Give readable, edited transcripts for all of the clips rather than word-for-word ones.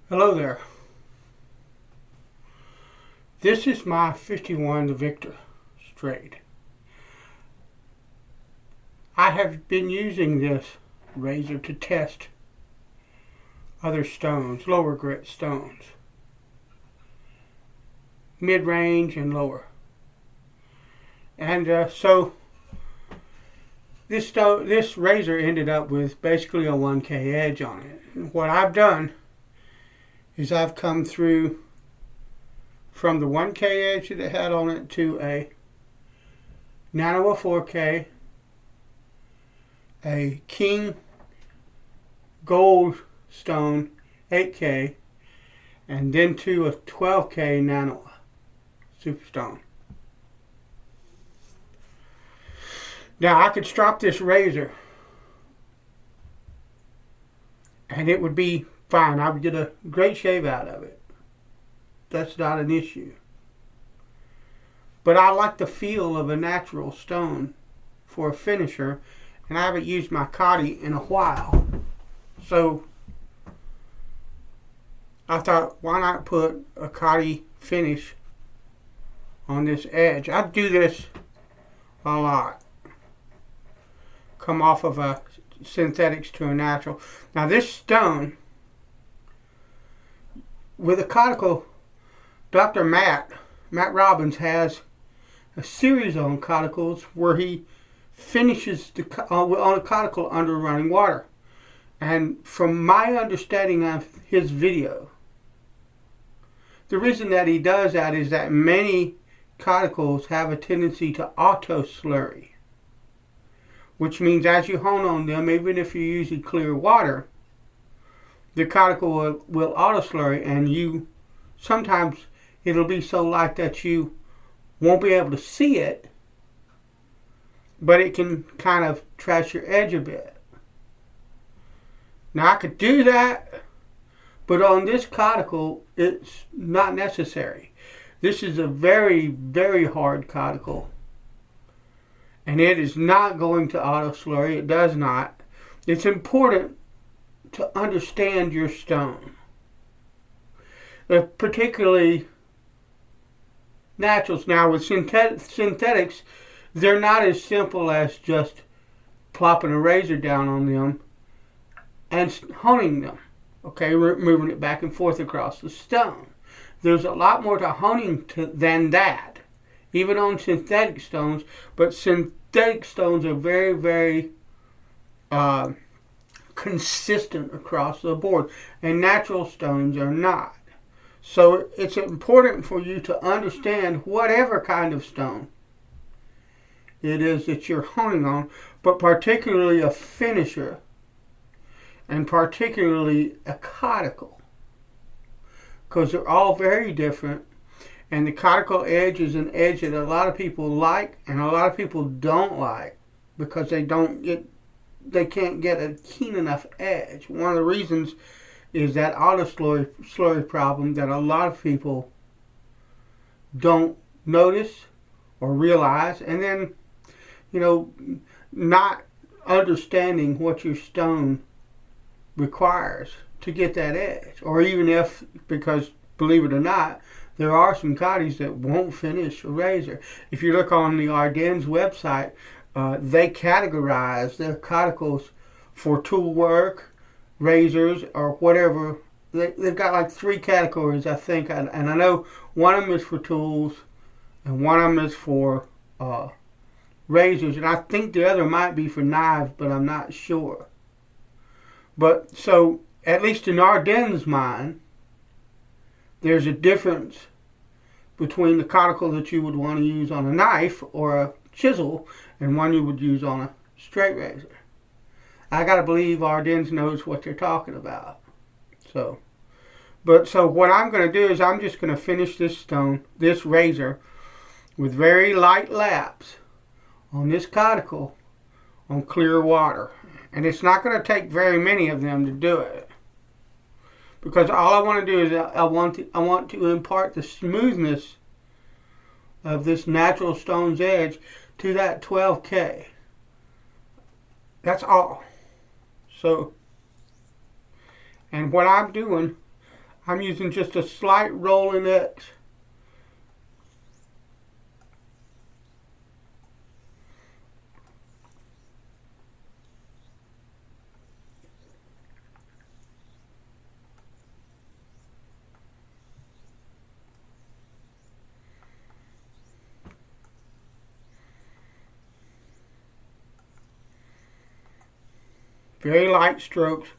Hello there. This is my 51 the Victor straight. I have been using this razor to test other stones, lower grit stones, mid-range and lower. And so this razor ended up with basically a 1K edge on it. And what I've done is I've come through from the 1K edge that it had on it to a nano of 4K, a king gold stone 8K, and then to a 12K nano superstone. Now I could strop this razor and it would be fine. I would get a great shave out of it. That's not an issue. But I like the feel of a natural stone for a finisher, and I haven't used my Coticule in a while. So I thought, why not put a Coticule finish on this edge? I do this a lot. Come off of a synthetics to a natural. Now this stone, with a Coticule, Dr. Matt Robbins has a series on Coticules where he finishes on a Coticule under running water. And from my understanding of his video, the reason that he does that is that many Coticules have a tendency to auto slurry, which means as you hone on them, even if you're using clear water, the Coticule will auto slurry, and you sometimes it'll be so light that you won't be able to see it, but it can kind of trash your edge a bit. Now I could do that, but on this Coticule it's not necessary. This is a very, very hard Coticule, and it is not going to auto slurry. It does not. It's important to understand your stone, particularly naturals. Now with synthetics, they're not as simple as just plopping a razor down on them and honing them, okay, moving it back and forth across the stone. There's a lot more to honing than that, even on synthetic stones, but synthetic stones are very, very consistent across the board, and natural stones are not. So it's important for you to understand whatever kind of stone it is that you're honing on, but particularly a finisher, and particularly a Coticule, because they're all very different. And the Coticule edge is an edge that a lot of people like and a lot of people don't like because they can't get a keen enough edge. One of the reasons is that auto slurry problem that a lot of people don't notice or realize, and then, not understanding what your stone requires to get that edge. Or even if, because believe it or not, there are some Coticules that won't finish a razor. If you look on the Ardennes website, they categorize their Coticules for tool work, razors, or whatever. They've got like 3 categories, I think, and I know one of them is for tools and one of them is for razors, and I think the other might be for knives, but I'm not sure. But so, at least in Ardennes' mind, there's a difference between the Coticule that you would want to use on a knife or a chisel and one you would use on a straight razor. I gotta believe Ardennes knows what they're talking about. So what I'm gonna do is I'm just gonna finish this razor with very light laps on this Coticule on clear water. And it's not gonna take very many of them to do it, because all I want to do is I want to impart the smoothness of this natural stone's edge to that 12K. That's all. So, and what I'm doing, I'm using just a slight rolling X. Very light strokes.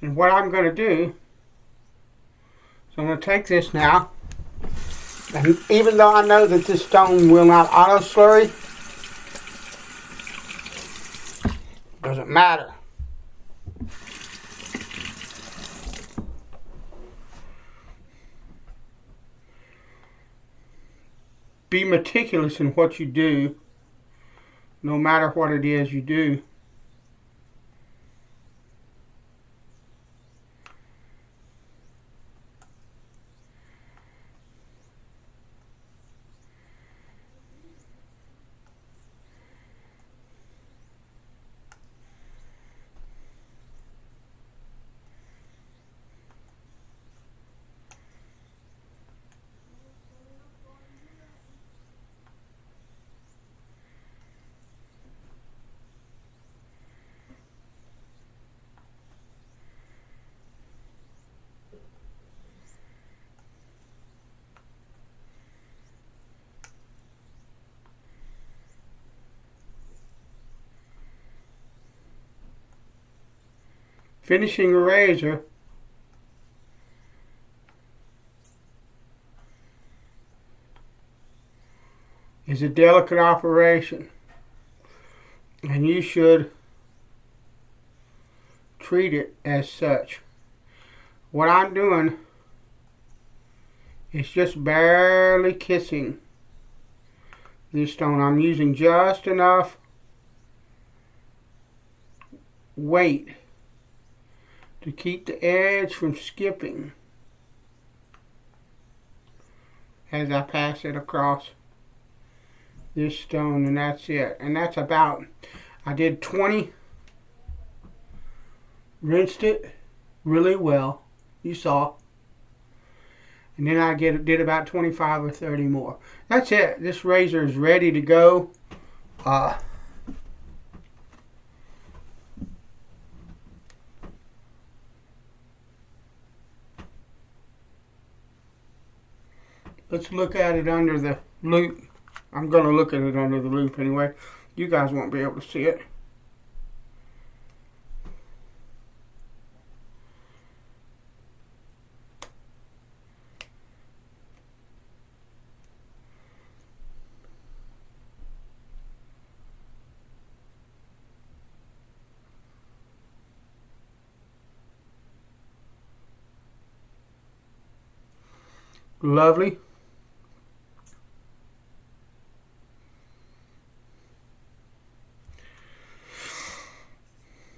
And what I'm going to do is I'm going to take this now, and even though I know that this stone will not auto slurry, doesn't matter. Be meticulous in what you do, no matter what it is you do. Finishing a razor is a delicate operation, and you should treat it as such. What I'm doing is just barely kissing this stone. I'm using just enough weight to keep the edge from skipping as I pass it across this stone, and that's it. And that's about, I did 20, rinsed it really well, you saw, and then I did about 25 or 30 more. That's it. This razor is ready to go. Let's look at it under the loop. I'm going to look at it under the loop anyway. You guys won't be able to see it. Lovely.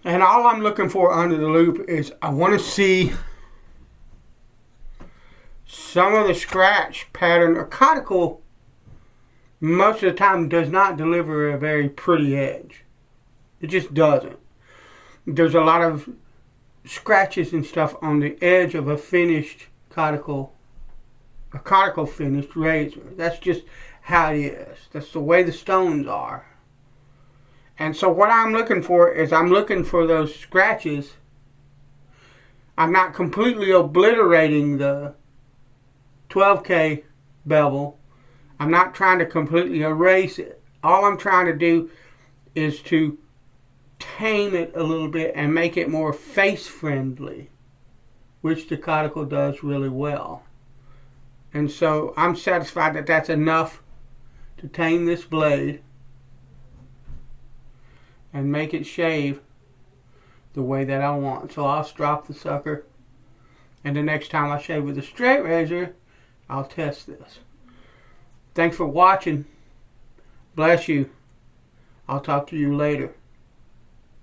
And all I'm looking for under the loop is I want to see some of the scratch pattern. A Coticule most of the time does not deliver a very pretty edge. It just doesn't. There's a lot of scratches and stuff on the edge of a finished Coticule, a Coticule finished razor. That's just how it is. That's the way the stones are. And so what I'm looking for is I'm looking for those scratches. I'm not completely obliterating the 12K bevel. I'm not trying to completely erase it. All I'm trying to do is to tame it a little bit and make it more face friendly, which the Coticule does really well. And so I'm satisfied that that's enough to tame this blade and make it shave the way that I want. So I'll strop the sucker And the next time I shave with a straight razor, I'll test this. Thanks for watching. Bless you. I'll talk to you later.